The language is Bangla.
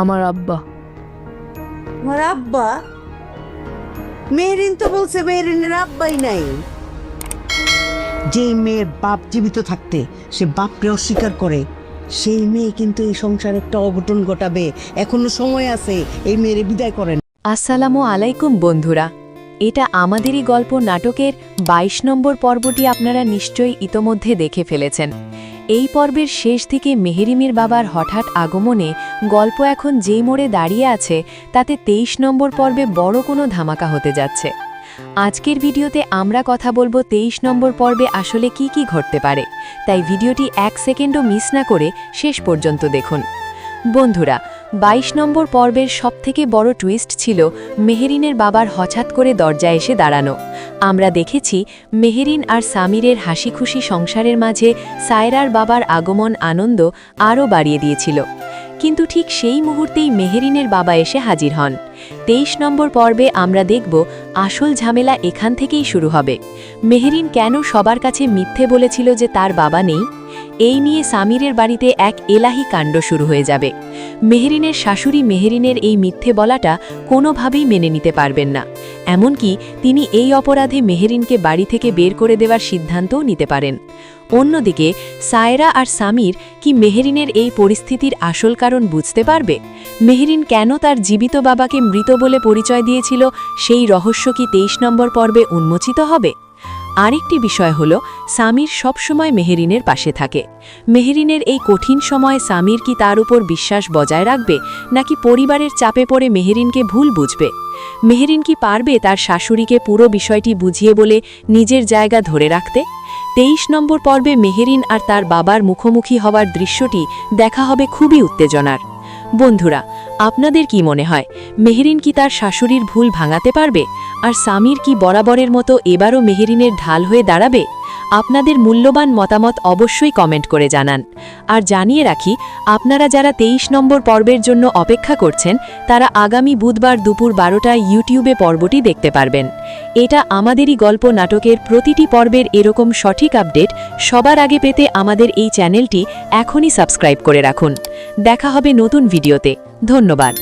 আমার আব্বা। আমার আব্বা? মেহরিন তো বলছে মেহরিনের আব্বাই নাই। যে মেয়ের বাপ জীবিত থাকতে সে বাপকে অস্বীকার করে, সেই মেয়ে কিন্তু এই সংসারে একটা অঘটন ঘটাবে। এখনো সময় আছে, এই মেয়েরে বিদায় করেন। আসসালামু আলাইকুম বন্ধুরা, এটা আমাদেরই গল্প নাটকের ২২ নম্বর পর্বটি আপনারা নিশ্চয়ই ইতোমধ্যে দেখে ফেলেছেন। এই পর্বের শেষ দিকে মেহেরিমের বাবার হঠাৎ আগমনে গল্প এখন যেই মোড়ে দাঁড়িয়ে আছে তাতে ২৩ নম্বর পর্বে বড় কোনো ধামাকা হতে যাচ্ছে। আজকের ভিডিওতে আমরা কথা বলবো ২৩ নম্বর পর্বে আসলে কি কি ঘটতে পারে, তাই ভিডিওটি ১ সেকেন্ডও মিস না করে শেষ পর্যন্ত দেখুন। বন্ধুরা, ২২ নম্বর পর্বের সবথেকে বড় টুইস্ট ছিল মেহেরিনের বাবার হঠাৎ করে দরজায় এসে দাঁড়ানো। আমরা দেখেছি মেহেরিন আর সামিরের হাসিখুশি সংসারের মাঝে সায়রার বাবার আগমন আনন্দ আরও বাড়িয়ে দিয়েছিল, কিন্তু ঠিক সেই মুহূর্তেই মেহেরিনের বাবা এসে হাজির হন। ২৩ নম্বর পর্বে আমরা দেখব আসল ঝামেলা এখান থেকেই শুরু হবে। মেহেরিন কেন সবার কাছে মিথ্যে বলেছিল যে তার বাবা নেই? এই নিয়ে সামিরের বাড়িতে এক এলাহি কাণ্ড শুরু হয়ে যাবে। মেহেরিনের শাশুড়ি মেহেরিনের এই মিথ্যে বলাটা কোনোভাবেই মেনে নিতে পারবেন না, এমনকি তিনি এই অপরাধে মেহেরিনকে বাড়ি থেকে বের করে দেওয়ার সিদ্ধান্তও নিতে পারেন। অন্যদিকে সায়রা আর সামির কি মেহেরিনের এই পরিস্থিতির আসল কারণ বুঝতে পারবে? মেহেরিন কেন তার জীবিত বাবাকে মৃত বলে পরিচয় দিয়েছিল, সেই রহস্য কি ২৩ নম্বর পর্বে উন্মোচিত হবে? আরেকটি বিষয় হল, সামির সবসময় মেহেরিনের পাশে থাকে। মেহেরিনের এই কঠিন সময়ে সামির কি তার উপর বিশ্বাস বজায় রাখবে, নাকি পরিবারের চাপে পড়ে মেহেরিনকে ভুল বুঝবে? মেহেরিন কি পারবে তার শাশুড়িকে পুরো বিষয়টি বুঝিয়ে বলে নিজের জায়গা ধরে রাখতে? ২৩ নম্বর পর্বে মেহেরিন আর তার বাবার মুখোমুখি হওয়ার দৃশ্যটি দেখা হবে খুবই উত্তেজনার। বন্ধুরা, আপনাদের কি মনে হয়, মেহেরিন কি তার শাশুড়ির ভুল ভাঙাতে পারবে, আর সামির কি বরাবরের মতো এবারও মেহেরিনের ঢাল হয়ে দাঁড়াবে? আপনাদের মূল্যবান মতামত অবশ্যই কমেন্ট করে জানান। আর জানিয়ে রাখি, আপনারা যারা ২৩ নম্বর পর্বের জন্য অপেক্ষা করছেন তারা আগামী বুধবার দুপুর ১২টায় ইউটিউবে পর্বটি দেখতে পারবেন। এটা আমাদেরই গল্প নাটকের প্রতিটি পর্বের এরকম সঠিক আপডেট সবার আগে পেতে আমাদের এই চ্যানেলটি এখনই সাবস্ক্রাইব করে রাখুন। দেখা হবে নতুন ভিডিওতে। ধন্যবাদ।